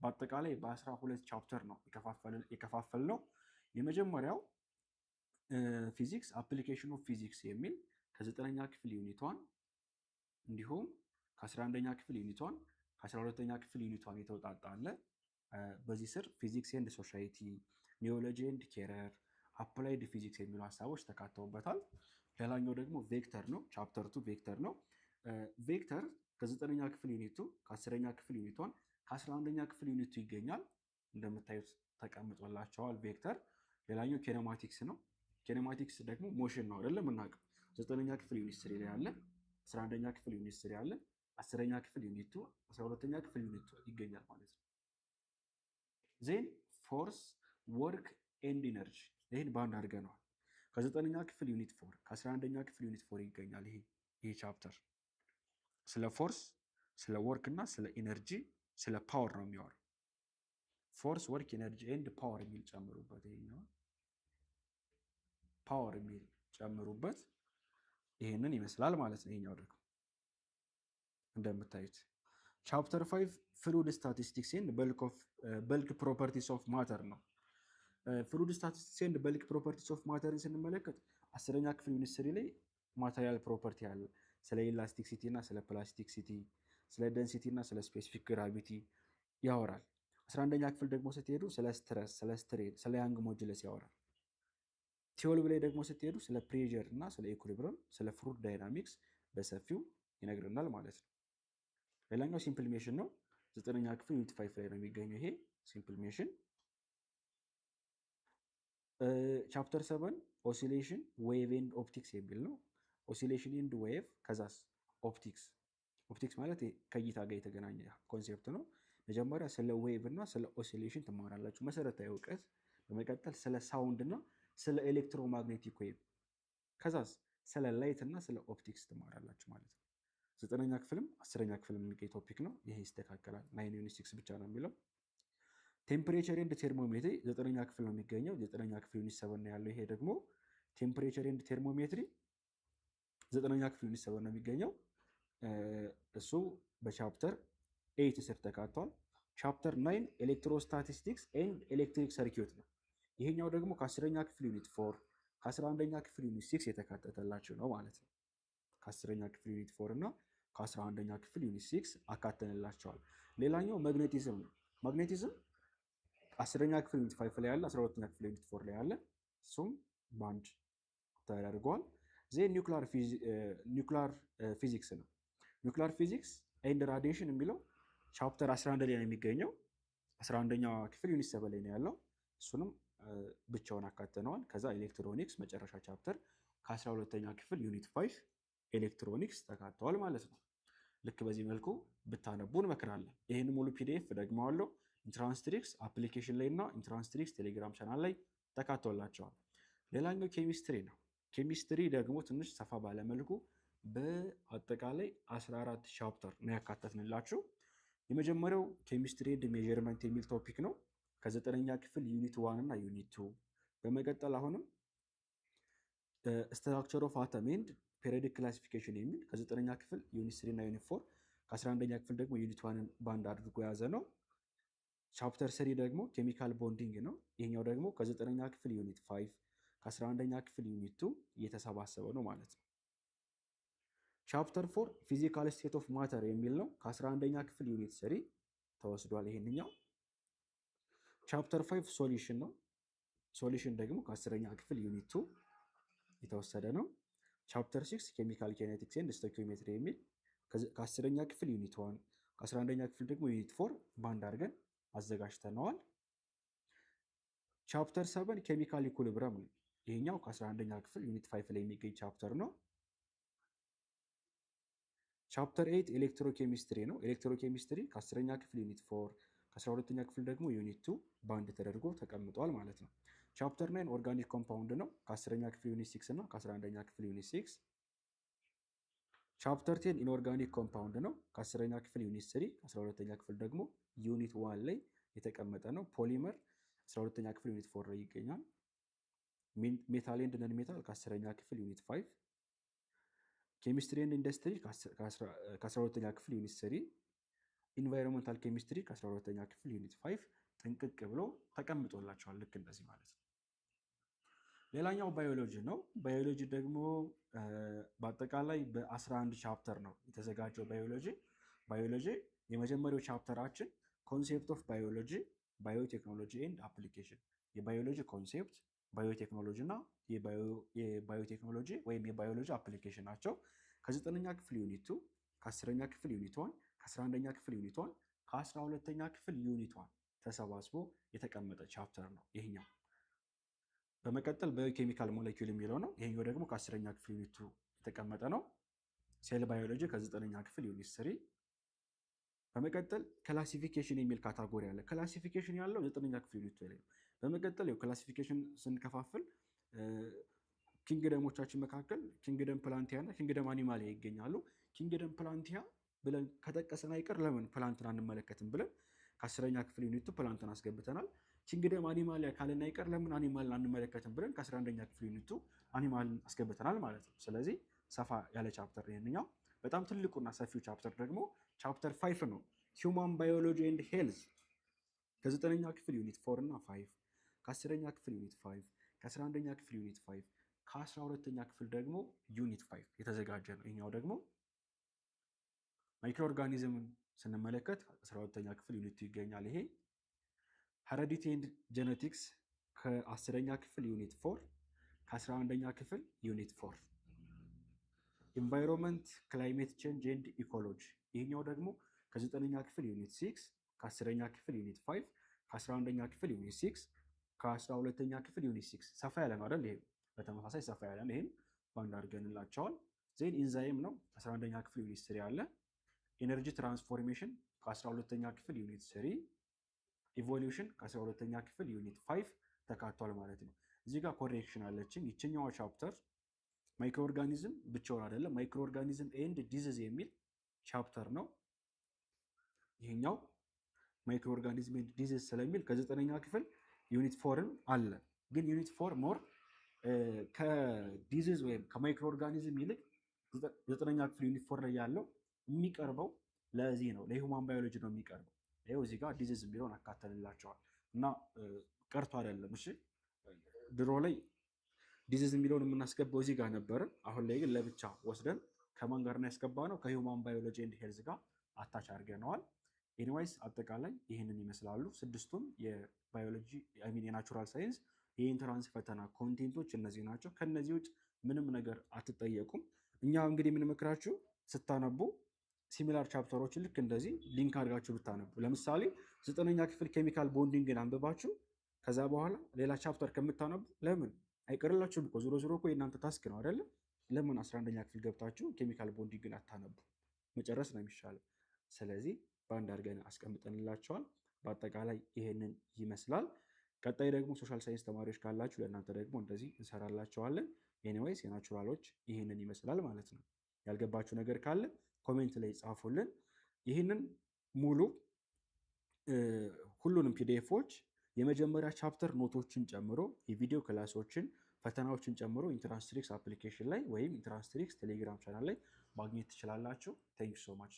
በአጠቃላይ በ12 ቻፕተር ነው የከፋፈል ነው። የመጀመሪያው ፊዚክስ አፕሊኬሽን ኦፍ ፊዚክስ የሚል ከ9ኛ ክፍል ዩኒቷን እንዲሁም ከ11ኛ ክፍል ዩኒቷን ከ12ኛ ክፍል ዩኒቷን የተውጣጣ አለ። በዚህ ስር ፊዚክስ ኤንድ ሶሳይቲ፣ ኒዮሎጂ ኤንድ ኬረር፣ አፕላይድ ፊዚክስ የሚሉ ሀሳቦች ተካተውበታል። ሌላኛው ደግሞ ቬክተር ነው። ቻፕተር 2 ቬክተር ነው። ቬክተር ከ9ኛ ክፍል ዩኒቱ ከ10ኛ ክፍል ዩኒቷን ከ11ኛ ክፍል ዩኒቱ ይገኛል። እንደምታዩት ተቀምጦላቸዋል ቬክተር። ሌላኛው ኬኔማቲክስ ነው። ኬኔማቲክስ ደግሞ ሞሽን ነው አይደለም እናውቀው። 9ኛ ክፍል ዩኒት 3 ላይ አለ፣ 11ኛ ክፍል ዩኒት 3 አለ፣ 10ኛ ክፍል ዩኒት 2፣ 12ኛ ክፍል ዩኒት 2 ይገኛል ማለት ነው። ዜን ፎርስ፣ ወርክ ኤንድ ኢነርጂ ይህን ባንድ አድርገነዋል። ከ9ኛ ክፍል ዩኒት 4 ከ11ኛ ክፍል ዩኒት 4 ይገኛል። ይሄ ቻፕተር ስለ ፎርስ፣ ስለ ወርክ እና ስለ ኢነርጂ፣ ስለ ፓወር ነው የሚያወራው። ፎርስ፣ ወርክ፣ ኢነርጂ ኤንድ ፓወር የሚል ጨምሩበት። ይሄኛው ፓወር የሚል ጨምሩበት። ይሄንን ይመስላል ማለት ነው። ይሄኛው ደግሞ እንደምታዩት ቻፕተር 5 ፍሉድ ስታቲስቲክስ ኤንድ በልክ ፕሮፐርቲስ ኦፍ ማተር ነው። ፍሉድ ስታቲስቲክስ ኤንድ በልክ ፕሮፐርቲስ ኦፍ ማተርን ስንመለከት 10ኛ ክፍል ዩኒት 3 ላይ ማቴሪያል ፕሮፐርቲ አለ። ስለ ኢላስቲክሲቲ እና ስለ ፕላስቲክሲቲ፣ ስለ ደንሲቲ እና ስለ ስፔሲፊክ ግራቪቲ ያወራል። 11ኛ ክፍል ደግሞ ስትሄዱ ስለ ስትረስ፣ ስለ ስትሬን፣ ስለ ያንግ ሞጁለስ ያወራል። ቲዮሎጂ ላይ ደግሞ ስትሄዱ ስለ ፕሬዠር እና ስለ ኢኩሊብረም፣ ስለ ፍሉድ ዳይናሚክስ በሰፊው ይነግረናል ማለት ነው። ሌላኛው ሲምፕል ሜሽን ነው። 9ኛ ክፍል ዩኒት 5 ላይ ነው የሚገኘው ይሄ ሲምፕል ሜሽን። ቻፕተር 7 ኦሲሌሽን፣ ዌቭ ኤንድ ኦፕቲክስ የሚል ነው። ኦሲሌሽን ኤንድ ዌቭ ከዛስ ኦፕቲክስ። ኦፕቲክስ ማለት ከእይታ ጋር የተገናኘ ኮንሴፕት ነው። መጀመሪያ ስለ ዌቭ እና ስለ ኦሲሌሽን ትማራላችሁ መሰረታዊ እውቀት። በመቀጠል ስለ ሳውንድ እና ስለ ኤሌክትሮማግኔቲክ ዌቭ፣ ከዛስ ስለ ላይት እና ስለ ኦፕቲክስ ትማራላችሁ ማለት ነው። 9ኛ ክፍልም 10ኛ ክፍልም የሚገኝ ቶፒክ ነው። ይሄ ይስተካከላል። 9 ዩኒት 6 ብቻ ነው የሚለው። ቴምፕሬቸር ኤንድ ቴርሞሜትሪ 9ኛ ክፍል ነው የሚገኘው። 9ኛ ክፍል ዩኒት 7 ነው ያለው። ይሄ ደግሞ ቴምፕሬቸር ኤንድ ቴርሞሜትሪ 9ኛ ክፍል ዩኒት 7 ነው የሚገኘው። እሱ በቻፕተር 8 ስር ተካቷል። ቻፕተር 9 ኤሌክትሮስታቲስቲክስ ኤንድ ኤሌክትሪክ ሰርኪዩት ነው። ይሄኛው ደግሞ ከ10ኛ ክፍል ዩኒት 4 ከ11ኛ ክፍል ዩኒት 6 የተካተተላቸው ነው ማለት ነው። ከ10ኛ ክፍል ዩኒት 4 እና ከ11ኛ ክፍል ዩኒት 6 አካተንላቸዋል። ሌላኛው ማግኔቲዝም ነው። ማግኔቲዝም 10ኛ ክፍል ዩኒት 5 ላይ ያለ፣ 12ኛ ክፍል ዩኒት 4 ላይ ያለ፣ እሱም ባንድ ተደርጓል። ዜን ኒውክሊር ፊዚክስ ነው። ኒውክሊር ፊዚክስ ኤንድ ራዲዬሽን የሚለው ቻፕተር 11 ላይ ነው የሚገኘው። 11ኛ ክፍል ዩኒት 7 ላይ ነው ያለው። እሱንም ብቻውን አካተነዋል። ከዛ ኤሌክትሮኒክስ መጨረሻ ቻፕተር ከ12ኛ ክፍል ዩኒት 5 ኤሌክትሮኒክስ ተካተዋል ማለት ነው። ልክ በዚህ መልኩ ብታነቡ እንመክራለን። ይህን ሙሉ ፒዲኤፍ ደግመዋለሁ ኢንትራንስ ትሪክስ አፕሊኬሽን ላይ እና ኢንትራንስ ትሪክስ ቴሌግራም ቻናል ላይ ተካቶላቸዋል። ሌላኛው ኬሚስትሪ ነው። ኬሚስትሪ ደግሞ ትንሽ ሰፋ ባለመልኩ በአጠቃላይ 14 ቻፕተር ነው ያካተትንላችሁ። የመጀመሪያው ኬሚስትሪ ኤንድ ሜዠርመንት የሚል ቶፒክ ነው ከ9ኛ ክፍል ዩኒት 1 እና ዩኒት 2። በመቀጠል አሁንም ስትራክቸር ኦፍ አተም ኤንድ ፔሪዮዲክ ክላሲፊኬሽን የሚል ከ9ኛ ክፍል ዩኒት 3 እና ዩኒት 4፣ ከ11ኛ ክፍል ደግሞ ዩኒት 1ን ባንድ አድርጎ የያዘ ነው። ቻፕተር 3 ደግሞ ኬሚካል ቦንዲንግ ነው። ይሄኛው ደግሞ ከ9ኛ ክፍል ዩኒት 5 ከ11ኛ ክፍል ዩኒት 2 እየተሰባሰበ ነው ማለት ነው። ቻፕተር 4 ፊዚካል ስቴት ኦፍ ማተር የሚል ነው። ከ11ኛ ክፍል ዩኒት 3 ተወስዷል ይሄንኛው። ቻፕተር 5 ሶሉሽን ነው። ሶሉሽን ደግሞ ከ10ኛ ክፍል ዩኒት 2 የተወሰደ ነው። ቻፕተር 6 ኬሚካል ኬኔቲክስ ኤንድ ስቶኪዮሜትሪ የሚል ከ10ኛ ክፍል ዩኒት 1 ከ11ኛ ክፍል ደግሞ ዩኒት 4 ባንድ አድርገን አዘጋጅተነዋል። ቻፕተር 7 ኬሚካል ኢኩሊብረም ነው። ይሄኛው ከ11ኛ ክፍል ዩኒት 5 ላይ የሚገኝ ቻፕተር ነው። ቻፕተር 8 ኤሌክትሮኬሚስትሪ ነው። ኤሌክትሮኬሚስትሪ ከ10ኛ ክፍል ዩኒት 4 ከ12ኛ ክፍል ደግሞ ዩኒት 2 ባንድ ተደርጎ ተቀምጧል ማለት ነው። ቻፕተር 9 ኦርጋኒክ ኮምፓውንድ ነው። ከ10ኛ ክፍል ዩኒት 6 እና ከ11ኛ ክፍል ዩኒት 6። ቻፕተር 10 ኢንኦርጋኒክ ኮምፓውንድ ነው። ከ10ኛ ክፍል ዩኒት 3 ከ12ኛ ክፍል ደግሞ ዩኒት 1 ላይ የተቀመጠ ነው። ፖሊመር 12ኛ ክፍል ዩኒት 4 ላይ ይገኛል። ሜታል ኤንድ ነን ሜታል ከ10ኛ ክፍል ዩኒት 5። ኬሚስትሪ ኤንድ ኢንዱስትሪ ከ12ኛ ክፍል ዩኒት 3። ኢንቫይሮንመንታል ኬሚስትሪ ከ12ኛ ክፍል ዩኒት 5 ጥንቅቅ ብሎ ተቀምጦላቸዋል። ልክ እንደዚህ ማለት ነው። ሌላኛው ባዮሎጂ ነው። ባዮሎጂ ደግሞ በአጠቃላይ በ11 ቻፕተር ነው የተዘጋጀው። ባዮሎጂ የመጀመሪያው ቻፕተራችን ኮንሴፕት ኦፍ ባዮሎጂ፣ ባዮቴክኖሎጂ ኤንድ አፕሊኬሽን፣ የባዮሎጂ ኮንሴፕት፣ ባዮቴክኖሎጂ እና የባዮቴክኖሎጂ ወይም የባዮሎጂ አፕሊኬሽን ናቸው። ከ9ኛ ክፍል ዩኒት 2 ከ10ኛ ክፍል ዩኒት 1 ከ11ኛ ክፍል ዩኒት 1 ከ12ኛ ክፍል ዩኒት 1 ተሰባስቦ የተቀመጠ ቻፕተር ነው ይሄኛው። በመቀጠል ባዮኬሚካል ሞለኪውል የሚለው ነው። ይሄኛው ደግሞ ከ10ኛ ክፍል ዩኒት 2 የተቀመጠ ነው። ሴል ባዮሎጂ ከ9ኛ ክፍል ዩኒት 3። በመቀጠል ክላሲፊኬሽን የሚል ካታጎሪ አለ። ክላሲፊኬሽን ያለው 9ኛ ክፍል ዩኒት 2 ላይ ነው። በመቀጠል ክላሲፊኬሽን ስንከፋፍል ኪንግደሞቻችን መካከል ኪንግደም ፕላንቲያ እና ኪንግደም አኒማሊያ ይገኛሉ። ኪንግደም ፕላንቲያ ብለን ከጠቀሰን አይቀር ለምን ፕላንትን አንመለከትም ብለን ከ10ኛ ክፍል ዩኒት 2 ፕላንትን አስገብተናል። ኪንግደም አኒማሊያ ካለን አይቀር ለምን አኒማልን አንመለከትም ብለን ከ11ኛ ክፍል ዩኒት 2 አኒማልን አስገብተናል ማለት ነው። ስለዚህ ሰፋ ያለ ቻፕተር ይሄንኛው። በጣም ትልቁና ሰፊው ቻፕተር ደግሞ ቻፕተር 5 ነው። ሂውማን ባዮሎጂ ኤንድ ሄልዝ ከ9ኛ ክፍል ዩኒት 4 እና 5 ከ10ኛ ክፍል ዩኒት 5 ከ11ኛ ክፍል ዩኒት 5 ከ12ኛ ክፍል ደግሞ ዩኒት 5 የተዘጋጀ ነው። ይሄኛው ደግሞ ማይክሮ ኦርጋኒዝምን ስንመለከት 12ኛ ክፍል ዩኒት 2 ይገኛል። ይሄ ሄሬዲቲ ኤንድ ጄኔቲክስ ከ10ኛ ክፍል ዩኒት 4 ከ11ኛ ክፍል ዩኒት 4። ኢንቫይሮንመንት ክላይሜት ቼንጅ ኤንድ ኢኮሎጂ ይሄኛው ደግሞ ከ9ኛ ክፍል ዩኒት 6 ከ10ኛ ክፍል ዩኒት 5 ከ11ኛ ክፍል ዩኒት 6 ከ12ኛ ክፍል ዩኒት 6 ሰፋ ያለ ነው አይደል? ይሄ በተመሳሳይ ሰፋ ያለ ነው። ይሄን ባንድ አድርገንላቸዋል። ዜን ኢንዛይም ነው 11ኛ ክፍል ዩኒት 3 አለ። ኤነርጂ ትራንስፎርሜሽን ከ12ኛ ክፍል ዩኒት 3፣ ኢቮሉሽን ከ12ኛ ክፍል ዩኒት 5 ተካቷል ማለት ነው። እዚህ ጋር ኮሬክሽን አለችን። ይችኛዋ ቻፕተር ማይክሮ ኦርጋኒዝም ብቻውን አይደለም፣ ማይክሮ ኦርጋኒዝም ኤንድ ዲዚዝ የሚል ቻፕተር ነው። ይሄኛው ማይክሮ ኦርጋኒዝም ኤንድ ዲዚዝ ስለሚል ከ9ኛ ክፍል ዩኒት 4ም አለ። ግን ዩኒት 4 ሞር ከዲዚዝ ወይም ከማይክሮ ኦርጋኒዝም ይልቅ 9ኛ ክፍል ዩኒት 4 ላይ ያለው የሚቀርበው ለዚህ ነው፣ ለሂውማን ባዮሎጂ ነው የሚቀርበው። ይኸው እዚህ ጋር ዲዚዝ የሚለውን አካተልላቸዋል እና ቀርቶ አይደለም። እሺ ድሮ ላይ ዲዚዝ የሚለውን የምናስገባው እዚህ ጋር ነበረ። አሁን ላይ ግን ለብቻ ወስደን ከማን ጋር ነው ያስገባነው? ከሂውማን ባዮሎጂ ኤንድ ሄልዝ ጋር አታች አድርገነዋል። ኤኒዌይስ አጠቃላይ ይህንን ይመስላሉ ስድስቱም የባዮሎጂ የናቹራል ሳይንስ የኢንትራንስ ፈተና ኮንቴንቶች እነዚህ ናቸው። ከነዚህ ውጭ ምንም ነገር አትጠየቁም። እኛ እንግዲህ የምንመክራችሁ ስታነቡ ሲሚላር ቻፕተሮችን ልክ እንደዚህ ሊንክ አድርጋችሁ ብታነቡ፣ ለምሳሌ 9ኛ ክፍል ኬሚካል ቦንዲንግን አንብባችሁ ከዛ በኋላ ሌላ ቻፕተር ከምታነቡ ለምን አይቀርላችሁም እኮ ዞሮ ዞሮ እኮ የእናንተ ታስክ ነው አይደለም? ለምን 11ኛ ክፍል ገብታችሁ ኬሚካል ቦንዲንግን አታነቡ? መጨረስ ነው የሚሻለው። ስለዚህ በአንድ አድርገን አስቀምጠንላቸዋል። በአጠቃላይ ይሄንን ይመስላል። ቀጣይ ደግሞ ሶሻል ሳይንስ ተማሪዎች ካላችሁ ለእናንተ ደግሞ እንደዚህ እንሰራላቸዋለን። ኤኒዌይስ የናቹራሎች ይህንን ይመስላል ማለት ነው። ያልገባችሁ ነገር ካለ ኮሜንት ላይ ጻፉልን። ይህንን ሙሉ ሁሉንም ፒዲኤፎች የመጀመሪያ ቻፕተር ኖቶችን ጨምሮ የቪዲዮ ክላሶችን ፈተናዎችን ጨምሮ ኢንትራንስ ትሪክስ አፕሊኬሽን ላይ ወይም ኢንትራንስ ትሪክስ ቴሌግራም ቻናል ላይ ማግኘት ትችላላችሁ። ቴንክ ዩ ሶ ማች።